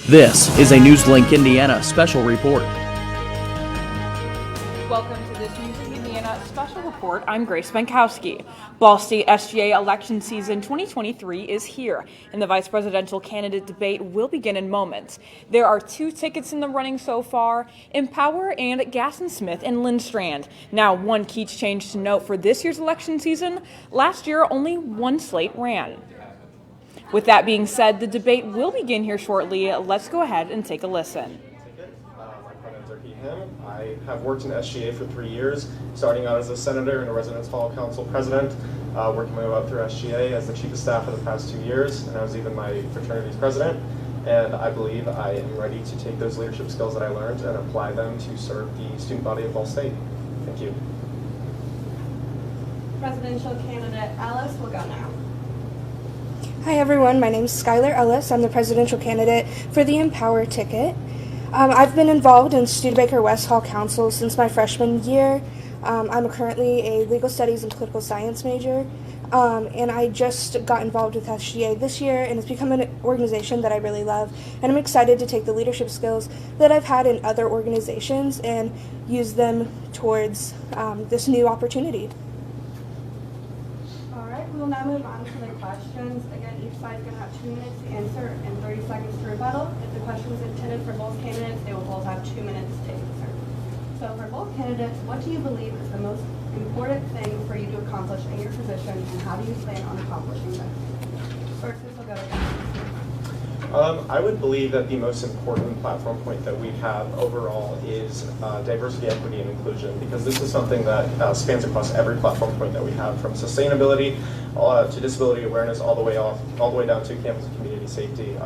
This is a NewsLink Indiana special report. Welcome to this NewsLink Indiana special report. I'm Grace Benkowski. Ball State SGA election season 2023 is here, and the vice presidential candidate debate will begin in moments. There are two tickets in the running so far, Empower and Gaston Smith and Lindstrand. Now, one key change to note for this year's election season, last year only one slate ran. With that being said, the debate will begin here shortly. Let's go ahead and take a listen. My pronouns are he, him. I have worked in SGA for 3 years, starting out as a senator and a residence hall council president, working my way up through SGA as the chief of staff for the past 2 years, and I was even my fraternity's president. And I believe I am ready to take those leadership skills that I learned and apply them to serve the student body of Ball State. Thank you. Presidential candidate Ellis will go now. Hi everyone, my name is Skylar Ellis. I'm the presidential candidate for the Empower ticket. I've been involved in Studebaker West Hall Council since my freshman year. I'm currently a legal studies and political science major, and I just got involved with SGA this year, and it's become an organization that I really love, and I'm excited to take the leadership skills that I've had in other organizations and use them towards this new opportunity. We will now move on to the questions. Again, each side is going to have 2 minutes to answer and 30 seconds to rebuttal. If the question is intended for both candidates, they will both have 2 minutes to answer. So for both candidates, what do you believe is the most important thing for you to accomplish in your position, and how do you plan on accomplishing this? First, this will go to I would believe that the most important platform point that we have overall is diversity, equity, and inclusion, because this is something that spans across every platform point that we have, from sustainability to disability awareness, all the way down to campus and community safety.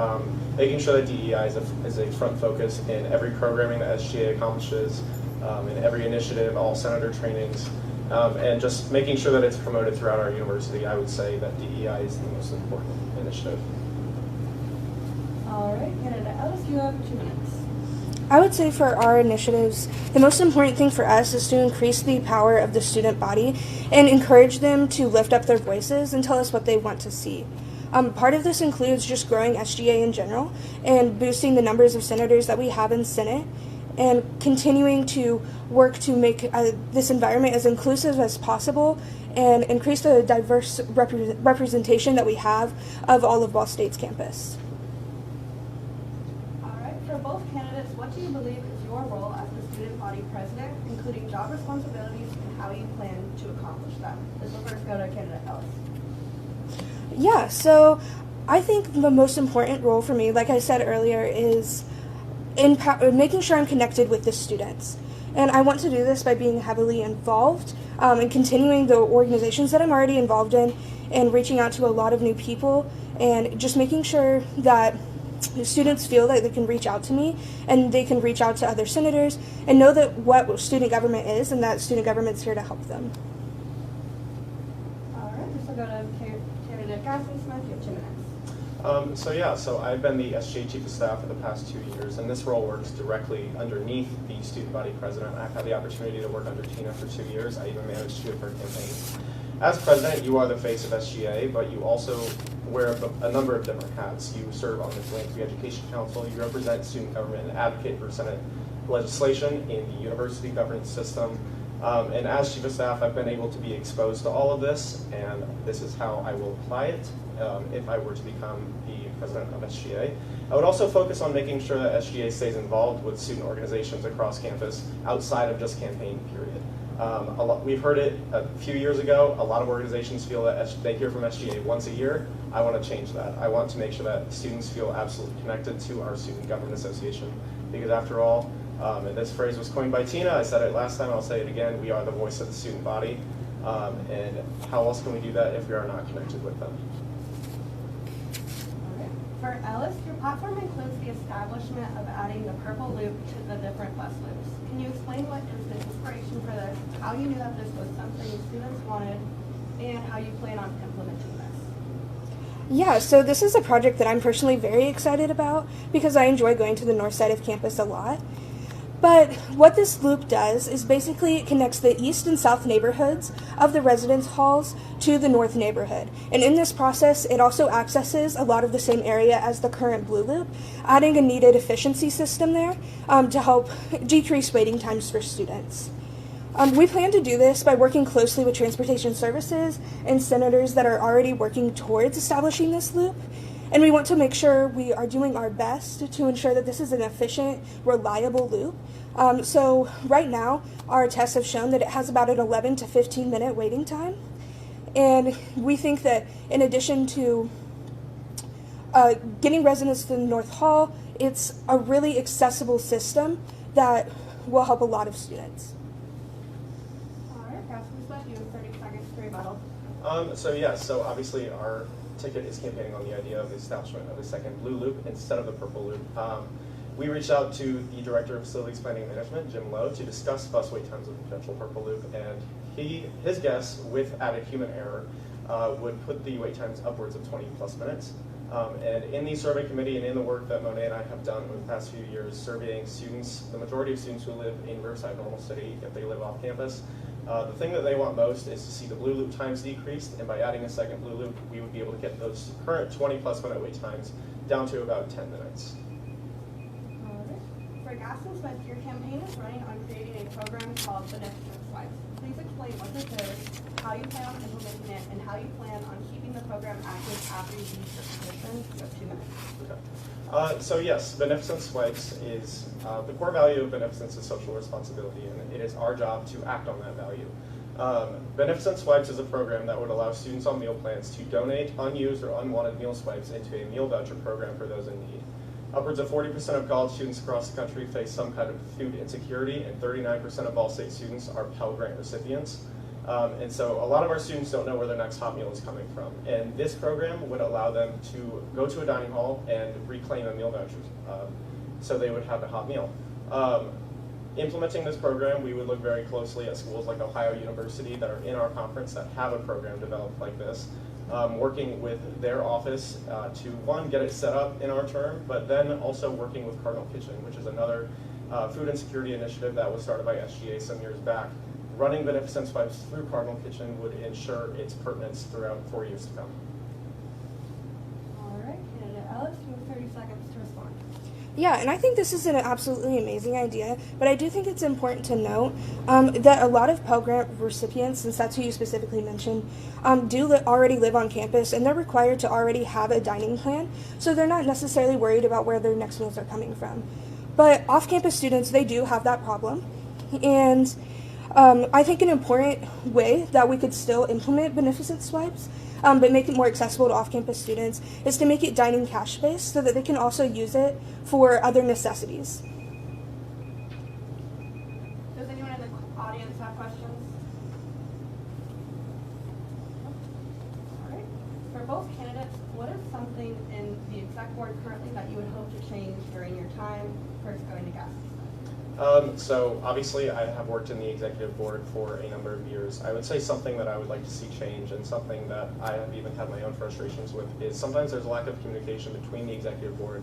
Making sure that DEI is a front focus in every programming that SGA accomplishes, in every initiative, all senator trainings, and just making sure that it's promoted throughout our university. I would say that DEI is the most important initiative. All right, candidate Ellis, you have 2 minutes. I would say for our initiatives, the most important thing for us is to increase the power of the student body and encourage them to lift up their voices and tell us what they want to see. Part of this includes just growing SGA in general and boosting the numbers of senators that we have in Senate, and continuing to work to make this environment as inclusive as possible and increase the diverse representation that we have of all of Ball State's campus. For both candidates, what do you believe is your role as the student body president, including job responsibilities and how you plan to accomplish them? This will first go to candidate Ellis. Yeah, so I think the most important role for me, like I said earlier, is making sure I'm connected with the students. And I want to do this by being heavily involved and continuing the organizations that I'm already involved in, and reaching out to a lot of new people, and just making sure that students feel that they can reach out to me and they can reach out to other senators and know that what student government is and that student government's here to help them. All right, this will go to candidate Gaston Smith. You have 2 minutes. So I've been the SGA Chief of Staff for the past 2 years, and this role works directly underneath the student body president. I've had the opportunity to work under Tina for 2 years. I even managed to do her campaigns. As president, you are the face of SGA, but you also wear a number of different hats. You serve on the Philanthropy Education Council, you represent student government and advocate for Senate legislation in the university governance system. And as Chief of Staff, I've been able to be exposed to all of this, and this is how I will apply it if I were to become the president of SGA. I would also focus on making sure that SGA stays involved with student organizations across campus outside of just campaign period. We've heard it a few years ago. A lot of organizations feel that they hear from SGA once a year. I want to change that. I want to make sure that students feel absolutely connected to our Student Government Association, because after all, and this phrase was coined by Tina, I said it last time, I'll say it again, we are the voice of the student body, and how else can we do that if we are not connected with them? For Ellis, your platform includes the establishment of adding the purple loop to the different bus loops. Can you explain what is the inspiration for this, how you knew that this was something students wanted, and how you plan on implementing this? Yeah, so this is a project that I'm personally very excited about because I enjoy going to the north side of campus a lot. But what this loop does is basically it connects the east and south neighborhoods of the residence halls to the north neighborhood. And in this process, it also accesses a lot of the same area as the current blue loop, adding a needed efficiency system there to help decrease waiting times for students. We plan to do this by working closely with transportation services and senators that are already working towards establishing this loop. And we want to make sure we are doing our best to ensure that this is an efficient, reliable loop. So right now, our tests have shown that it has about an 11 to 15 minute waiting time. And we think that in addition to getting residents to the North Hall, it's a really accessible system that will help a lot of students. All right, Councilman, you have 30 seconds to rebuttal. So obviously our ticket is campaigning on the idea of the establishment of a second blue loop instead of the purple loop. We reached out to the Director of Facilities Planning and Management, Jim Lowe, to discuss bus wait times of the potential purple loop, and his guess, with added human error, would put the wait times upwards of 20 plus minutes. And in the survey committee and in the work that Monet and I have done over the past few years, surveying students, the majority of students who live in Riverside Normal City, if they live off campus, the thing that they want most is to see the blue loop times decreased, and by adding a second blue loop, we would be able to get those current 20 plus minute wait times down to about 10 minutes. All right. For Gaston Smith, your campaign is running on creating a program called Beneficent Swipes. Please explain what this is, how you plan on implementing it, and how you plan on keeping the program active after you leave your position. You have 2 minutes. Okay. So yes, Beneficent Swipes is, the core value of beneficence is social responsibility, and it is our job to act on that value. Beneficent Swipes is a program that would allow students on meal plans to donate unused or unwanted meal swipes into a meal voucher program for those in need. Upwards of 40% of college students across the country face some kind of food insecurity, and 39% of all state students are Pell Grant recipients. And so a lot of our students don't know where their next hot meal is coming from. And this program would allow them to go to a dining hall and reclaim a meal voucher so they would have a hot meal. Implementing this program, we would look very closely at schools like Ohio University that are in our conference that have a program developed like this, working with their office to, one, get it set up in our term, but then also working with Cardinal Kitchen, which is another food insecurity initiative that was started by SGA some years back. Running Beneficent Swipes through Cardinal Kitchen would ensure its pertinence throughout 4 years to come. All right, candidate Ellis, you have 30 seconds to respond. Yeah, and I think this is an absolutely amazing idea, but I do think it's important to note that a lot of Pell Grant recipients, since that's who you specifically mentioned, already live on campus, and they're required to already have a dining plan, so they're not necessarily worried about where their next meals are coming from. But off-campus students, they do have that problem, and I think an important way that we could still implement Beneficent Swipes, but make it more accessible to off-campus students, is to make it dining cash-based so that they can also use it for other necessities. Does anyone in the audience have questions? All right. For both candidates, what is something in the exec board currently that you would hope to change during your time first going to Gaston? So obviously I have worked in the executive board for a number of years. I would say something that I would like to see change, and something that I have even had my own frustrations with, is sometimes there's a lack of communication between the executive board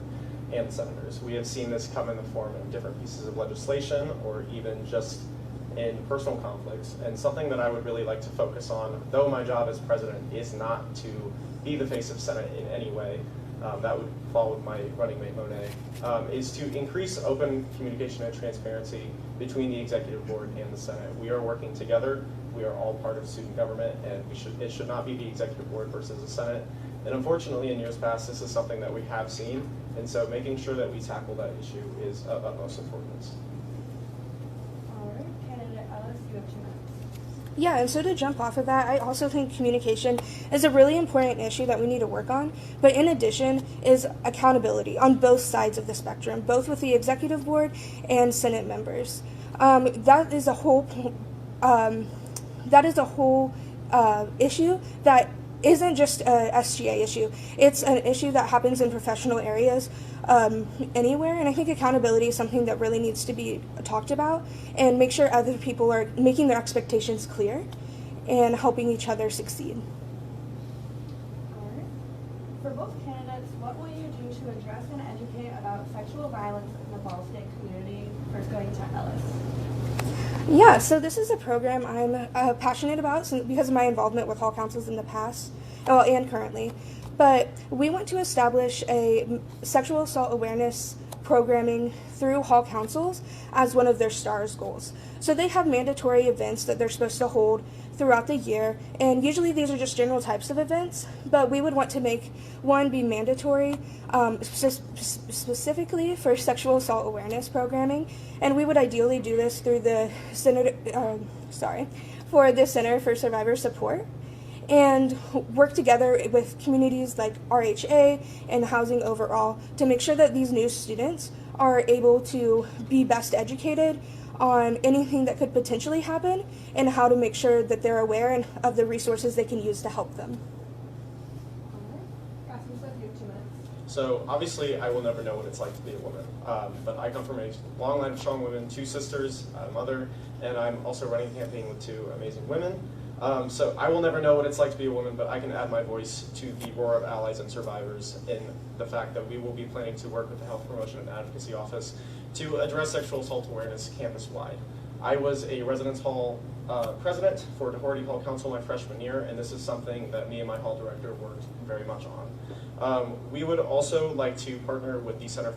and the senators. We have seen this come in the form of different pieces of legislation or even just in personal conflicts, and something that I would really like to focus on, though my job as president is not to be the face of Senate in any way, that would fall with my running mate Monet, is to increase open communication and transparency between the executive board and the Senate. We are working together. We are all part of student government, and it should not be the executive board versus the Senate. And unfortunately, in years past, this is something that we have seen, and so making sure that we tackle that issue is of utmost importance. All right, candidate Ellis, you have 2 minutes. Yeah, and so to jump off of that, I also think communication is a really important issue that we need to work on. But in addition is accountability on both sides of the spectrum, both with the executive board and Senate members. That is a whole issue that isn't just a SGA issue. It's an issue that happens in professional areas anywhere, and I think accountability is something that really needs to be talked about, and make sure other people are making their expectations clear and helping each other succeed. All right. For both candidates, what will you do to ensure address and educate about sexual violence in the Ball State community. First going to Ellis. Yeah, so this is a program I'm passionate about because of my involvement with hall councils in the past, and currently. But we want to establish a sexual assault awareness programming through hall councils as one of their STARS goals. So they have mandatory events that they're supposed to hold throughout the year, and usually these are just general types of events, but we would want to make one be mandatory specifically for sexual assault awareness programming, and we would ideally do this through the Center for Survivor Support, and work together with communities like RHA and housing overall to make sure that these new students are able to be best educated on anything that could potentially happen and how to make sure that they're aware and of the resources they can use to help them. So obviously I will never know what it's like to be a woman, but I come from a long line of strong women, 2 sisters, a mother, and I'm also running a campaign with 2 amazing women. So I will never know what it's like to be a woman, but I can add my voice to the roar of allies and survivors in the fact that we will be planning to work with the Health Promotion and Advocacy Office to address sexual assault awareness campus-wide. I was a residence hall president for Doherty Hall Council my freshman year, and this is something that me and my hall director worked very much on. We would also like to partner with the Center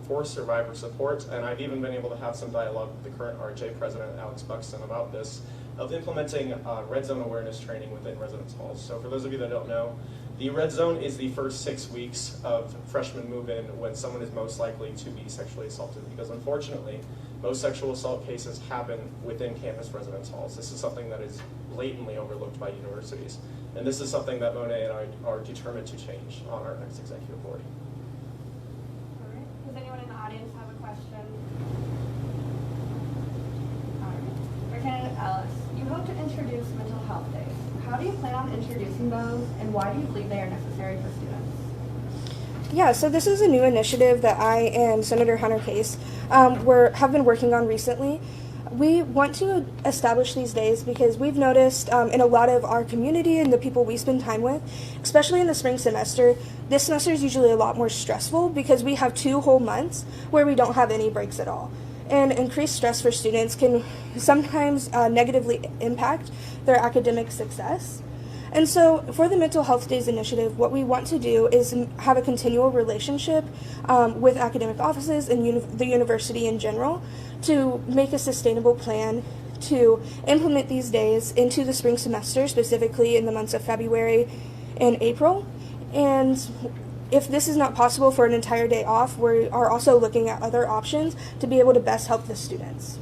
for Survivor Support, and I've even been able to have some dialogue with the current RJ president, Alex Buxton, about this, of implementing red zone awareness training within residence halls. So for those of you that don't know, the red zone is the first 6 weeks of freshman move-in when someone is most likely to be sexually assaulted, because unfortunately, most sexual assault cases happen within campus residence halls. This is something that is blatantly overlooked by universities. And this is something that Monet and I are determined to change on our next executive board. All right. Does anyone in the audience have a question? All right. For candidate Ellis, you hope to introduce mental health days. How do you plan on introducing those, and why do you believe they are necessary for students? Yeah, so this is a new initiative that I and Senator Hunter Case have been working on recently. We want to establish these days because we've noticed in a lot of our community and the people we spend time with, especially in the spring semester, this semester is usually a lot more stressful because we have 2 whole months where we don't have any breaks at all. And increased stress for students can sometimes negatively impact their academic success. And so for the Mental Health Days initiative, what we want to do is have a continual relationship with academic offices and the university in general to make a sustainable plan to implement these days into the spring semester, specifically in the months of February and April. And if this is not possible for an entire day off, we are also looking at other options to be able to best help the students.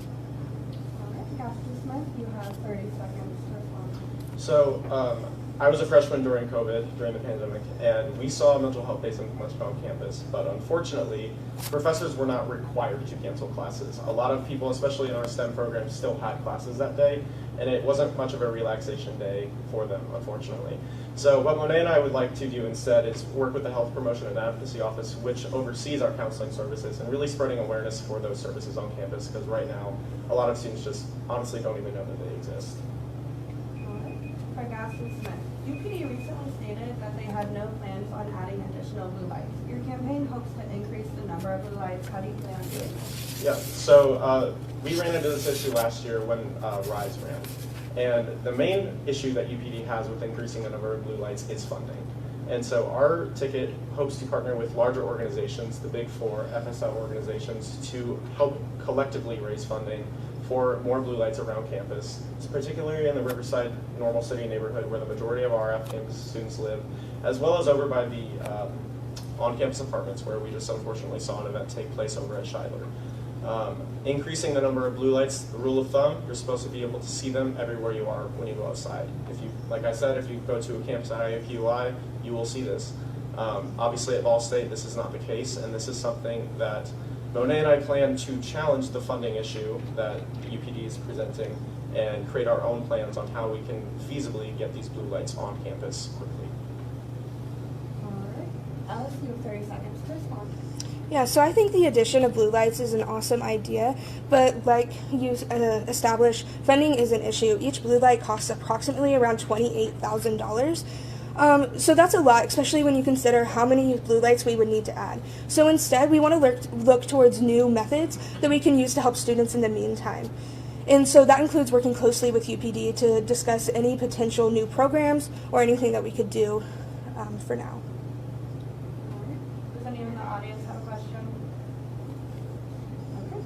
All right, Cassie Smith, you have 30 seconds to respond. So I was a freshman during COVID, during the pandemic, and we saw mental health days implemented on campus, but unfortunately, professors were not required to cancel classes. A lot of people, especially in our STEM program, still had classes that day, and it wasn't much of a relaxation day for them, unfortunately. So what Monet and I would like to do instead is work with the Health Promotion and Advocacy Office, which oversees our counseling services, and really spreading awareness for those services on campus, because right now, a lot of students just honestly don't even know that they exist. All right. For Gaston Smith, UPD recently stated that they had no plans on adding additional blue lights. Your campaign hopes to increase the number of blue lights. How do you plan on doing this? Yeah, so we ran into this issue last year when RISE ran. And the main issue that UPD has with increasing the number of blue lights is funding. And so our ticket hopes to partner with larger organizations, the Big Four, FSL organizations, to help collectively raise funding for more blue lights around campus, particularly in the Riverside Normal City neighborhood where the majority of our off-campus students live, as well as over by the on-campus apartments where we just unfortunately saw an event take place over at Schuyler. Increasing the number of blue lights, the rule of thumb, you're supposed to be able to see them everywhere you are when you go outside. If you, like I said, if you go to a campus at IUPUI, you will see this. Obviously at Ball State, this is not the case, and this is something that Monet and I plan to challenge the funding issue that UPD is presenting and create our own plans on how we can feasibly get these blue lights on campus quickly. All right. Alice, you have 30 seconds to respond. Yeah, so I think the addition of blue lights is an awesome idea, but like you established, funding is an issue. Each blue light costs approximately around $28,000. So that's a lot, especially when you consider how many blue lights we would need to add. So instead, we want to look towards new methods that we can use to help students in the meantime. And so that includes working closely with UPD to discuss any potential new programs or anything that we could do for now. Does anyone in the audience have a question? Okay.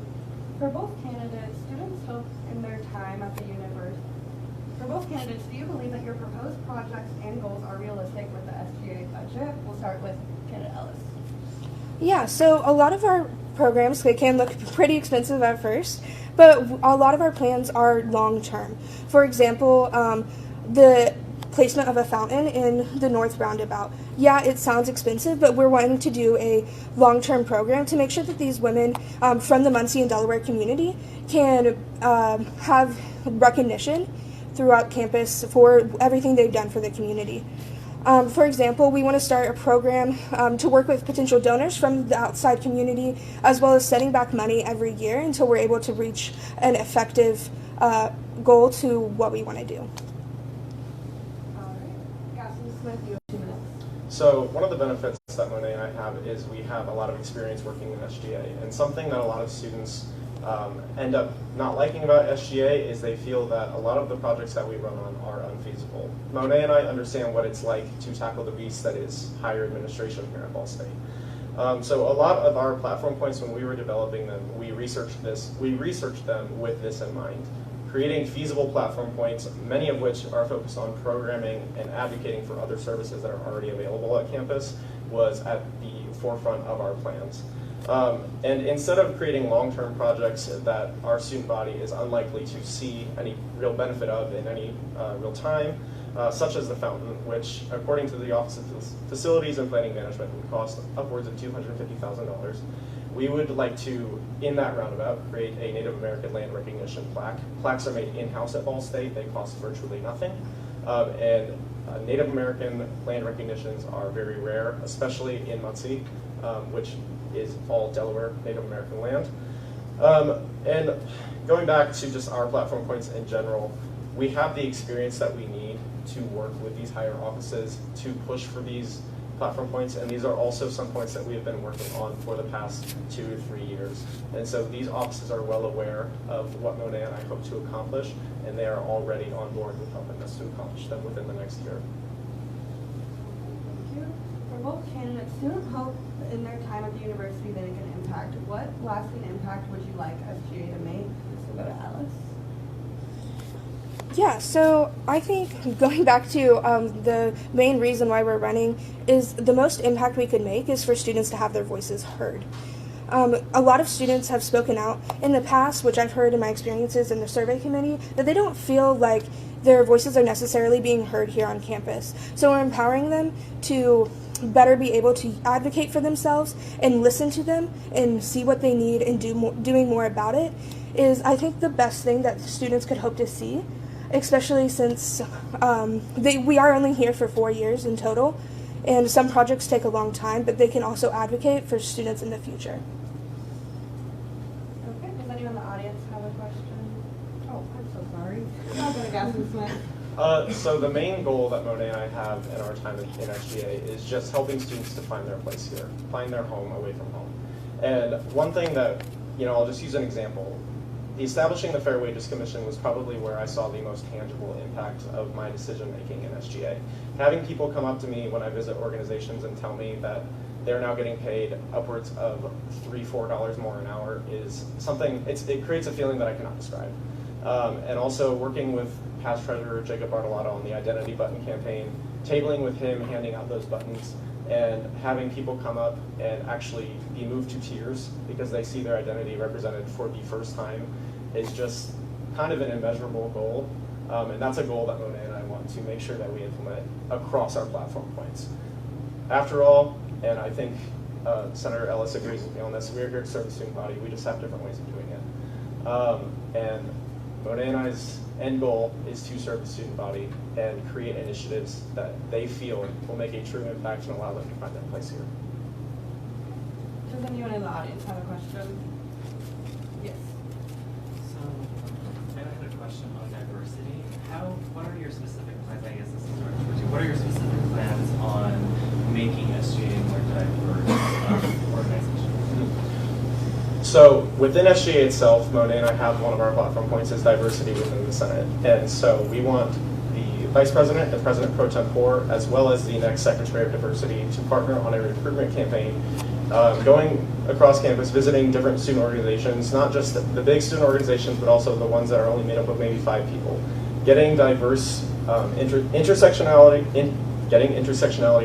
For both candidates, students hope in their time at the university. For both candidates, do you believe that your proposed projects and goals are realistic with the SGA budget? We'll start with candidate Ellis. Yeah, so a lot of our programs, they can look pretty expensive at first, but a lot of our plans are long-term. For example, the placement of a fountain in the North Roundabout. Yeah, it sounds expensive, but we're wanting to do a long-term program to make sure that these women from the Muncie and Delaware community can have recognition throughout campus for everything they've done for the community. For example, we want to start a program to work with potential donors from the outside community, as well as setting back money every year until we're able to reach an effective goal to what we want to do. All right. Gaston Smith, you have 2 minutes. So one of the benefits that Monet and I have is we have a lot of experience working in SGA, and something that a lot of students end up not liking about SGA is they feel that a lot of the projects that we run on are unfeasible. Monet and I understand what it's like to tackle the beast that is higher administration here at Ball State. So a lot of our platform points, when we were developing them, we researched them with this in mind. Creating feasible platform points, many of which are focused on programming and advocating for other services that are already available at campus, was at the forefront of our plans. And instead of creating long-term projects that our student body is unlikely to see any real benefit of in any real time, such as the fountain, which according to the Office of Facilities and Planning Management would cost upwards of $250,000, we would like to, in that roundabout, create a Native American land recognition plaque. Plaques are made in-house at Ball State. They cost virtually nothing. And Native American land recognitions are very rare, especially in Muncie, which is all Delaware Native American land. And going back to just our platform points in general, we have the experience that we need to work with these higher offices to push for these platform points, and these are also some points that we have been working on for the past 2 to 3 years. And so these offices are well aware of what Monet and I hope to accomplish, and they are already on board with helping us to accomplish them within the next year. Thank you. For both candidates, students hope that in their time at the university they make an impact. What lasting impact would you like SGA to make? So go to Alice. Yeah, so I think going back to the main reason why we're running is the most impact we could make is for students to have their voices heard. A lot of students have spoken out in the past, which I've heard in my experiences in the survey committee, that they don't feel like their voices are necessarily being heard here on campus. So we're empowering them to better be able to advocate for themselves and listen to them and see what they need and doing more about it is, I think, the best thing that students could hope to see, especially since we are only here for 4 years in total, and some projects take a long time, but they can also advocate for students in the future. Okay, does anyone in the audience have a question? Oh, I'm so sorry. I'll go to Gaston Smith. So the main goal that Monet and I have in our time in SGA is just helping students to find their place here, find their home away from home. And one thing that, I'll just use an example. Establishing the Fair Wages Commission was probably where I saw the most tangible impact of my decision-making in SGA. Having people come up to me when I visit organizations and tell me that they're now getting paid upwards of $3, $4 more an hour is something, it creates a feeling that I cannot describe. And also working with past treasurer Jacob Bartolotto on the Identity Button campaign, tabling with him, handing out those buttons, and having people come up and actually be moved to tears because they see their identity represented for the first time is just kind of an immeasurable goal. And that's a goal that Monet and I want to make sure that we implement across our platform points. After all, and I think Senator Ellis agrees with me on this, we're here to serve the student body. We just have different ways of doing it. And Monet and I's end goal is to serve the student body and create initiatives that they feel will make a true impact and allow them to find their place here. Does anyone in the audience have a question? Yes. So, I had a question on diversity. What are your specific plans? I guess this is what are your specific plans So within SGA itself, Monet and I have one of our platform points is diversity within the Senate. And so we want the Vice President and President Pro Tempore, as well as the next Secretary of Diversity, to partner on a recruitment campaign, going across campus, visiting different student organizations, not just the big student organizations, but also the ones that are only made up of maybe 5 people. Getting diverse intersectionality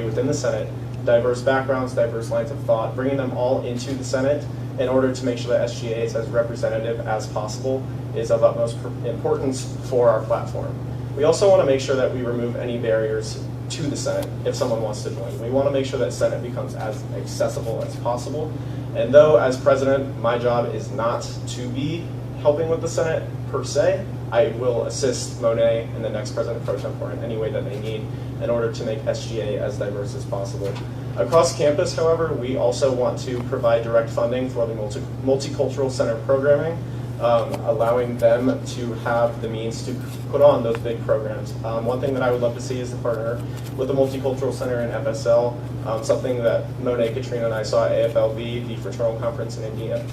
within the Senate, diverse backgrounds, diverse lines of thought, bringing them all into the Senate in order to make sure that SGA is as representative as possible is of utmost importance for our platform. We also want to make sure that we remove any barriers to the Senate if someone wants to join. We want to make sure that Senate becomes as accessible as possible. And though as president, my job is not to be helping with the Senate per se, I will assist Monet and the next President Pro Tempore in any way that they need in order to make SGA as diverse as possible. Across campus, however, we also want to provide direct funding for the multicultural center programming, allowing them to have the means to put on those big programs. One thing that I would love to see is to partner with the Multicultural Center in FSL, something that Monet, Katrina, and I saw at AFLV, the fraternal conference in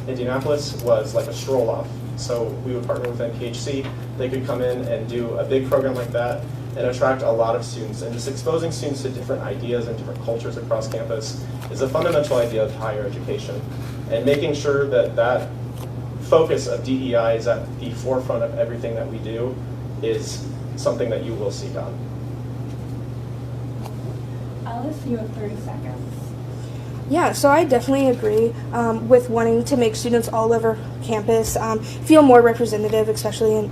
Indianapolis, was like a stroll-off. So we would partner with NPHC. They could come in and do a big program like that and attract a lot of students. And just exposing students to different ideas and different cultures across campus is a fundamental idea of higher education. And making sure that that focus of DEI is at the forefront of everything that we do is something that you will see done. Alice, you have 30 seconds. Yeah, so I definitely agree with wanting to make students all over campus feel more represented, especially in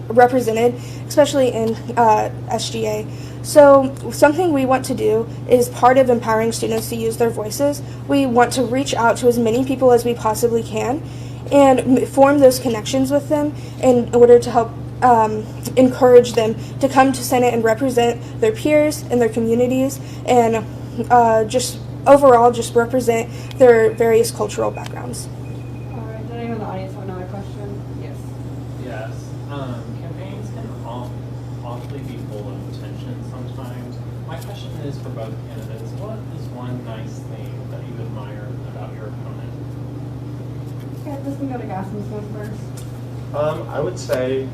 SGA. So something we want to do is part of empowering students to use their voices. We want to reach out to as many people as we possibly can and form those connections with them in order to help encourage them to come to Senate and represent their peers and their communities and just overall just represent their various cultural backgrounds. All right, did anyone in the audience have another question? Yes. Yes. Campaigns can awfully be full of tension sometimes. My question is for both candidates, what is one nice thing that you admire about your opponent? Okay, this can go to Gaston Smith first. I would say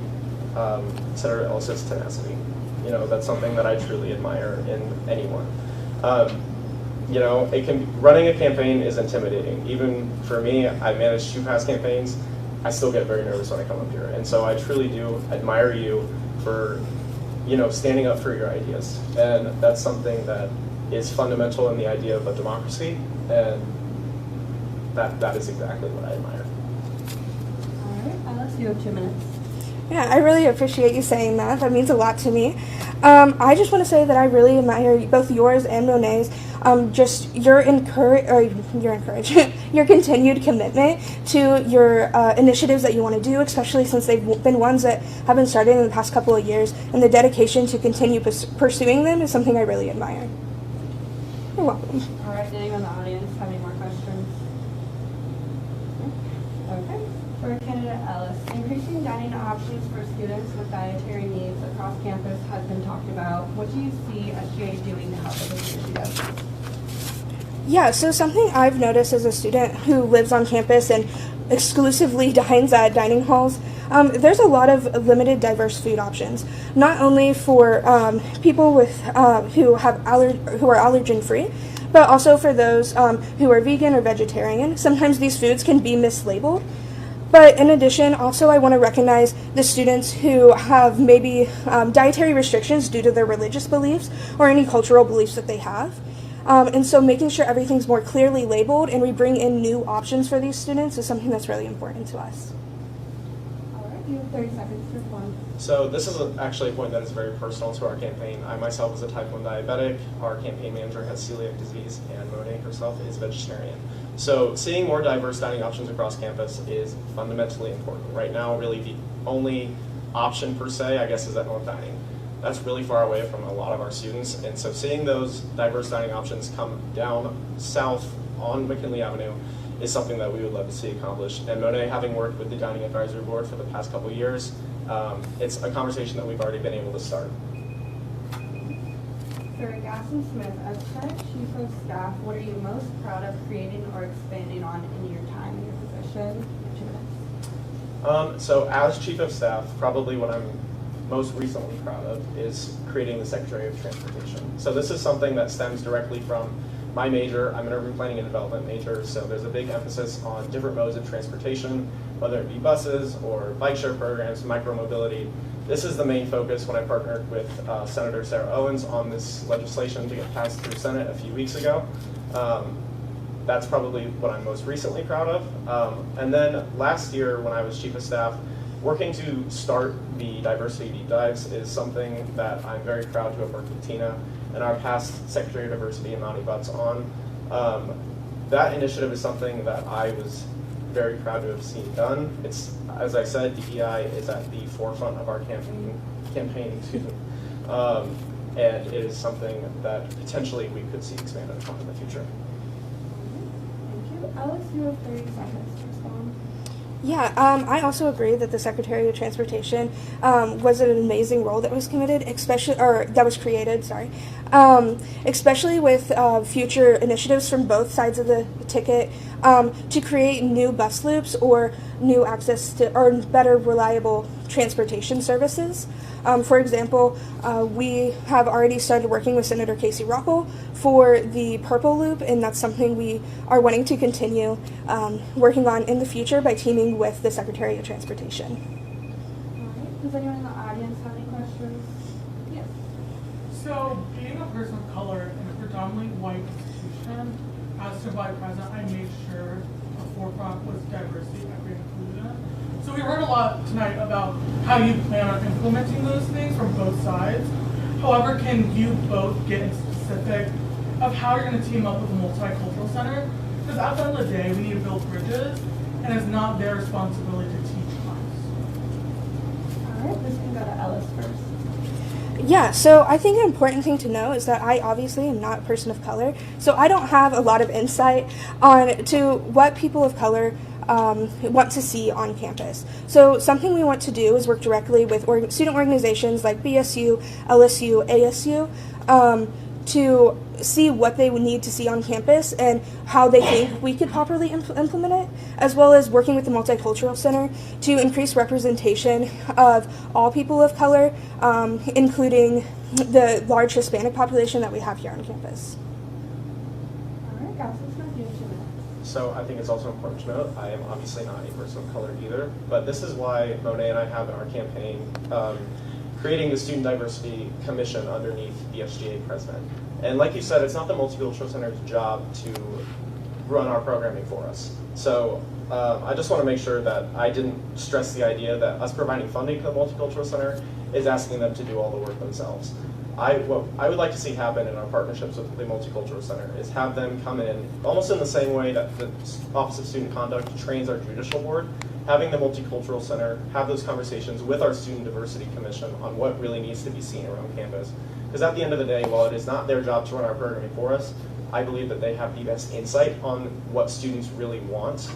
Senator Ellis's tenacity. You know, that's something that I truly admire in anyone. You know, running a campaign is intimidating. Even for me, I managed 2 past campaigns. I still get very nervous when I come up here. And so I truly do admire you for, you know, standing up for your ideas. And that's something that is fundamental in the idea of a democracy. And that is exactly what I admire. All right, Alice, you have 2 minutes. Yeah, I really appreciate you saying that. That means a lot to me. I just want to say that I really admire both yours and Monet's, just your your continued commitment to your initiatives that you want to do, especially since they've been ones that have been started in the past couple of years, and the dedication to continue pursuing them is something I really admire. You're welcome. All right, did anyone in the audience have any more questions? Okay. For candidate Ellis, increasing dining options for students with dietary needs across campus has been talked about. What do you see SGA doing to help with this issue? Yeah, so something I've noticed as a student who lives on campus and exclusively dines at dining halls, there's a lot of limited diverse food options, not only for people with who are allergen free, but also for those who are vegan or vegetarian. Sometimes these foods can be mislabeled. But in addition, also I want to recognize the students who have maybe dietary restrictions due to their religious beliefs or any cultural beliefs that they have. And so making sure everything's more clearly labeled and we bring in new options for these students is something that's really important to us. All right, you have 30 seconds to respond. So this is actually a point that is very personal to our campaign. I myself is a type 1 diabetic. Our campaign manager has celiac disease, and Monet herself is vegetarian. So seeing more diverse dining options across campus is fundamentally important. Right now, really the only option per se, I guess, is at North Dining. That's really far away from a lot of our students, and so seeing those diverse dining options come down south on McKinley Avenue is something that we would love to see accomplished. And Monet, having worked with the Dining Advisory Board for the past couple of years, it's a conversation that we've already been able to start. For Gaston Smith, as current Chief of Staff, what are you most proud of creating or expanding on in your time in your position? 2 minutes. So as Chief of Staff, probably what I'm most recently proud of is creating the Secretary of Transportation. So this is something that stems directly from my major. I'm an urban planning and development major, so there's a big emphasis on different modes of transportation, whether it be buses or bike share programs, micromobility. This is the main focus when I partnered with Senator Sarah Owens on this legislation to get passed through Senate a few weeks ago. That's probably what I'm most recently proud of. And then last year when I was Chief of Staff, working to start the diversity deep dives is something that I'm very proud to have worked with Tina and our past Secretary of Diversity, Imani Butts, on. That initiative is something that I was very proud to have seen done. It's, as I said, DEI is at the forefront of our campaigning, and it is something that potentially we could see expanded upon in the future. Thank you. Alex, you have 30 seconds to respond. Yeah, I also agree that the Secretary of Transportation was an amazing role that was committed, especially with future initiatives from both sides of the ticket to create new bus loops or new access to or better reliable transportation services. For example, we have already started working with Senator Casey Rockwell for the Purple Loop, and that's something we are wanting to continue working on in the future by teaming with the Secretary of Transportation. All right. Does anyone in the audience have any questions? Yes. So, being a person of color in a predominantly white institution, as to Vice President, I made sure the forefront was diversity, equity, and inclusion. So we heard a lot tonight about how you plan on implementing those things from both sides. However, can you both get into specific of how you're going to team up with the Multicultural Center? Because at the end of the day, we need to build bridges, and it's not their responsibility to teach us. All right. This can go to Ellis first. Yeah, so I think an important thing to know is that I obviously am not a person of color, so I don't have a lot of insight on to what people of color want to see on campus. So something we want to do is work directly with student organizations like BSU, LSU, ASU to see what they would need to see on campus and how they think we could properly implement it, as well as working with the Multicultural Center to increase representation of all people of color, including the large Hispanic population that we have here on campus. All right, guys, let's not do 2 minutes. So I think it's also important to note, I am obviously not a person of color either, but this is why Monet and I have in our campaign creating the Student Diversity Commission underneath the SGA president. And like you said, it's not the Multicultural Center's job to run our programming for us. So I just want to make sure that I didn't stress the idea that us providing funding to the Multicultural Center is asking them to do all the work themselves. What I would like to see happen in our partnerships with the Multicultural Center is have them come in almost in the same way that the Office of Student Conduct trains our judicial board, having the Multicultural Center have those conversations with our Student Diversity Commission on what really needs to be seen around campus. Because at the end of the day, while it is not their job to run our programming for us, I believe that they have the best insight on what students really want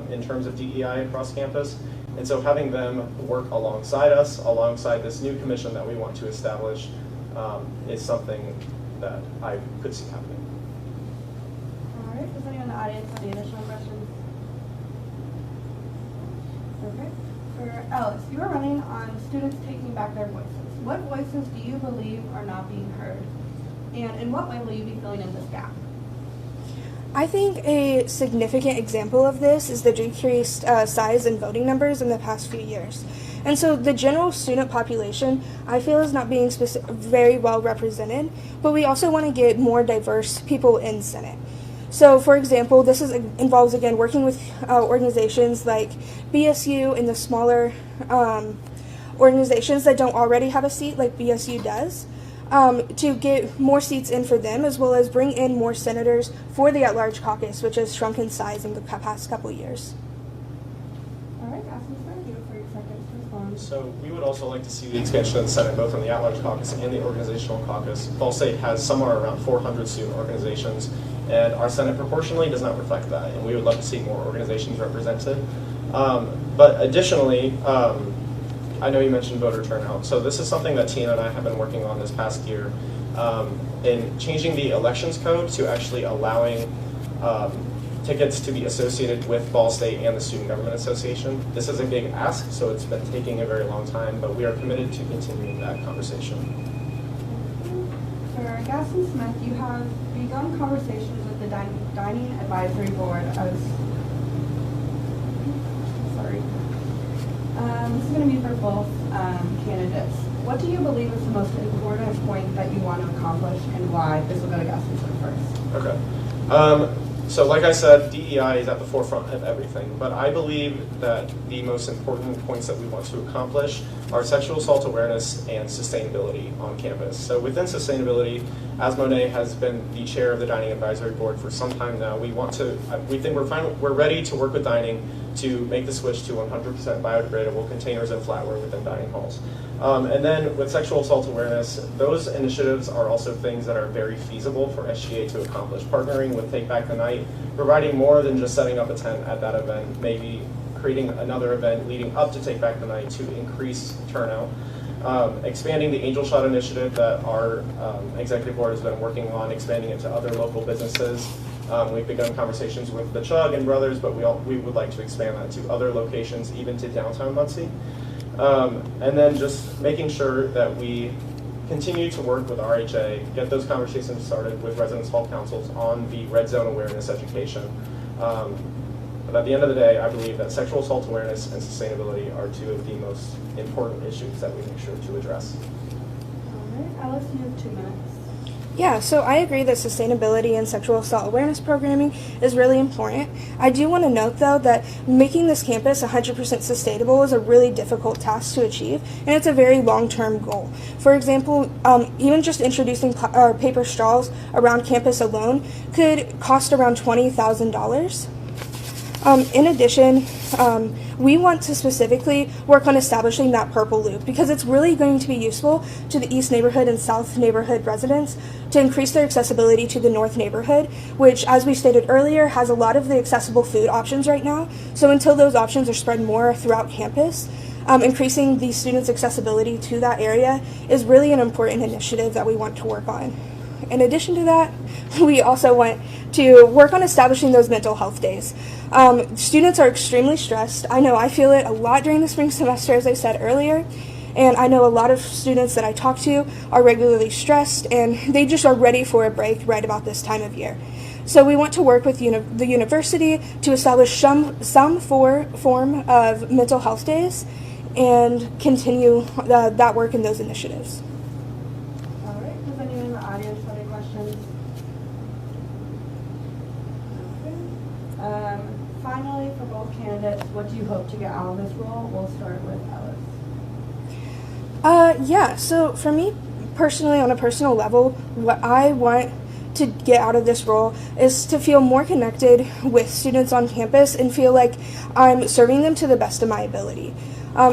in terms of DEI across campus. And so having them work alongside us, alongside this new commission that we want to establish, is something that I could see happening. All right. Does anyone in the audience have any additional questions? Okay. For Alex, you are running on students taking back their voices. What voices do you believe are not being heard? And in what way will you be filling in this gap? I think a significant example of this is the decreased size in voting numbers in the past few years. And so the general student population, I feel, is not being very well represented, but we also want to get more diverse people in Senate. So, for example, this involves, again, working with organizations like BSU and the smaller organizations that don't already have a seat, like BSU does, to get more seats in for them, as well as bring in more senators for the at-large caucus, which has shrunk in size in the past couple years. All right, Asmus, thank you for your seconds to respond. So we would also like to see the expansion of the Senate, both on the at-large caucus and the organizational caucus. Ball State has somewhere around 400 student organizations, and our Senate proportionally does not reflect that, and we would love to see more organizations represented. But additionally, I know you mentioned voter turnout, so this is something that Tina and I have been working on this past year in changing the elections code to actually allowing tickets to be associated with Ball State and the Student Government Association. This is a big ask, so it's been taking a very long time, but we are committed to continuing that conversation. For Gaston Smith, you have begun conversations with the Dining Advisory Board as, sorry. This is going to be for both candidates. What do you believe is the most important point that you want to accomplish and why? This will go to Gaston Smith first. Okay. So like I said, DEI is at the forefront of everything, but I believe that the most important points that we want to accomplish are sexual assault awareness and sustainability on campus. So within sustainability, as Monet has been the chair of the Dining Advisory Board for some time now, we think we're ready to work with dining to make the switch to 100% biodegradable containers and flatware within dining halls. And then with sexual assault awareness, those initiatives are also things that are very feasible for SGA to accomplish. Partnering with Take Back the Night, providing more than just setting up a tent at that event, maybe creating another event leading up to Take Back the Night to increase turnout. Expanding the Angel Shot initiative that our executive board has been working on, expanding it to other local businesses. We've begun conversations with the Chug and Brothers, but we would like to expand that to other locations, even to downtown Muncie. And then just making sure that we continue to work with RHA, get those conversations started with residence hall councils on the red zone awareness education. But at the end of the day, I believe that sexual assault awareness and sustainability are two of the most important issues that we make sure to address. All right, Alice, you have 2 minutes. Yeah, so I agree that sustainability and sexual assault awareness programming is really important. I do want to note, though, that making this campus 100% sustainable is a really difficult task to achieve, and it's a very long-term goal. For example, even just introducing paper straws around campus alone could cost around $20,000. In addition, we want to specifically work on establishing that purple loop because it's really going to be useful to the East neighborhood and South neighborhood residents to increase their accessibility to the North neighborhood, which, as we stated earlier, has a lot of the accessible food options right now. So until those options are spread more throughout campus, increasing the students' accessibility to that area is really an important initiative that we want to work on. In addition to that, we also want to work on establishing those mental health days. Students are extremely stressed. I know I feel it a lot during the spring semester, as I said earlier, and I know a lot of students that I talk to are regularly stressed, and they just are ready for a break right about this time of year. So we want to work with the university to establish some form of mental health days and continue that work in those initiatives. All right, does anyone in the audience have any questions? Okay. Finally, for both candidates, what do you hope to get out of this role? We'll start with Alice. Yeah, so for me personally, on a personal level, what I want to get out of this role is to feel more connected with students on campus and feel like I'm serving them to the best of my ability.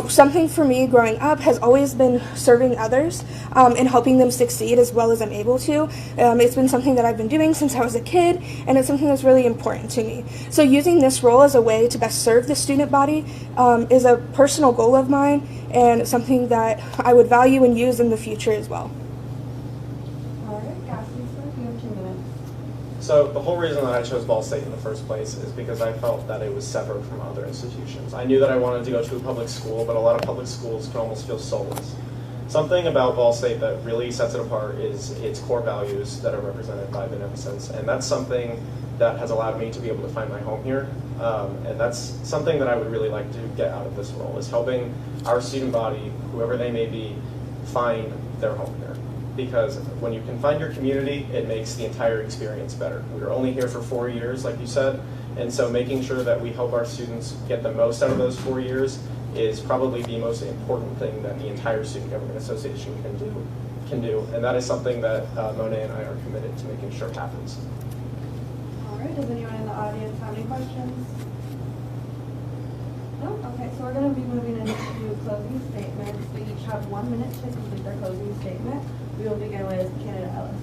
Something for me growing up has always been serving others and helping them succeed as well as I'm able to. It's been something that I've been doing since I was a kid, and it's something that's really important to me. So using this role as a way to best serve the student body is a personal goal of mine and something that I would value and use in the future as well. All right, Gaston Smith, you have 2 minutes. So the whole reason that I chose Ball State in the first place is because I felt that it was severed from other institutions. I knew that I wanted to go to a public school, but a lot of public schools can almost feel soulless. Something about Ball State that really sets it apart is its core values that are represented by beneficence, and that's something that has allowed me to be able to find my home here. And that's something that I would really like to get out of this role, is helping our student body, whoever they may be, find their home here. Because when you can find your community, it makes the entire experience better. We were only here for 4 years, like you said, and so making sure that we help our students get the most out of those 4 years is probably the most important thing that the entire Student Government Association can do, and that is something that Monet and I are committed to making sure happens. All right, does anyone in the audience have any questions? No? Okay, so we're going to be moving into closing statements. They each have 1 minute to complete their closing statement. We will begin with candidate Ellis.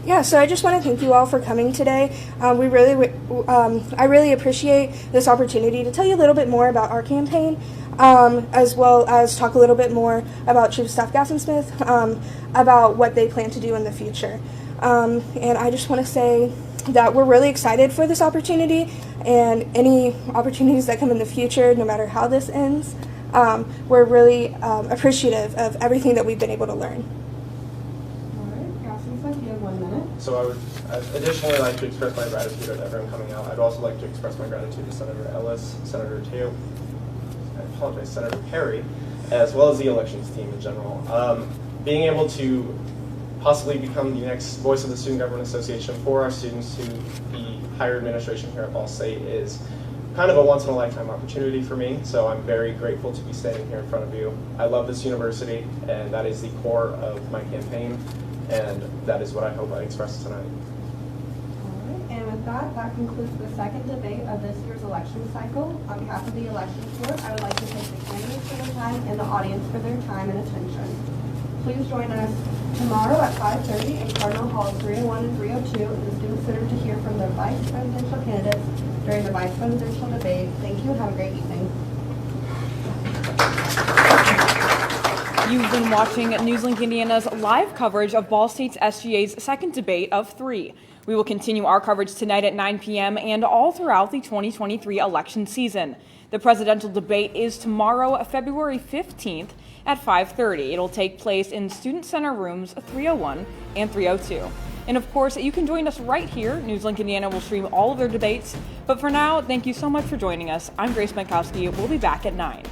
Yeah, so I just want to thank you all for coming today. I really appreciate this opportunity to tell you a little bit more about our campaign, as well as talk a little bit more about Chief of Staff Gaston Smith, about what they plan to do in the future. And I just want to say that we're really excited for this opportunity and any opportunities that come in the future, no matter how this ends. We're really appreciative of everything that we've been able to learn. All right, Councilman, you have 1 minute. So I would additionally like to express my gratitude to everyone coming out. I'd also like to express my gratitude to Senator Ellis, Senator Senator Perry, as well as the elections team in general. Being able to possibly become the next voice of the Student Government Association for our students to the higher administration here at Ball State is kind of a once-in-a-lifetime opportunity for me, so I'm very grateful to be standing here in front of you. I love this university, and that is the core of my campaign, and that is what I hope I express tonight. All right, and with that, that concludes the second debate of this year's election cycle. On behalf of the Elections Board, I would like to thank the candidates for their time and the audience for their time and attention. Please join us tomorrow at 5:30 in Cardinal Halls 301 and 302 in the Student Center to hear from the vice presidential candidates during the vice presidential debate. Thank you and have a great evening. You've been watching NewsLink Indiana's live coverage of Ball State's SGA's second debate of 3. We will continue our coverage tonight at 9 p.m. and all throughout the 2023 election season. The presidential debate is tomorrow, February 15th at 5:30. It'll take place in Student Center rooms 301 and 302. And of course, you can join us right here. NewsLink Indiana will stream all of their debates. But for now, thank you so much for joining us. I'm Grace Menkowski. We'll be back at 9.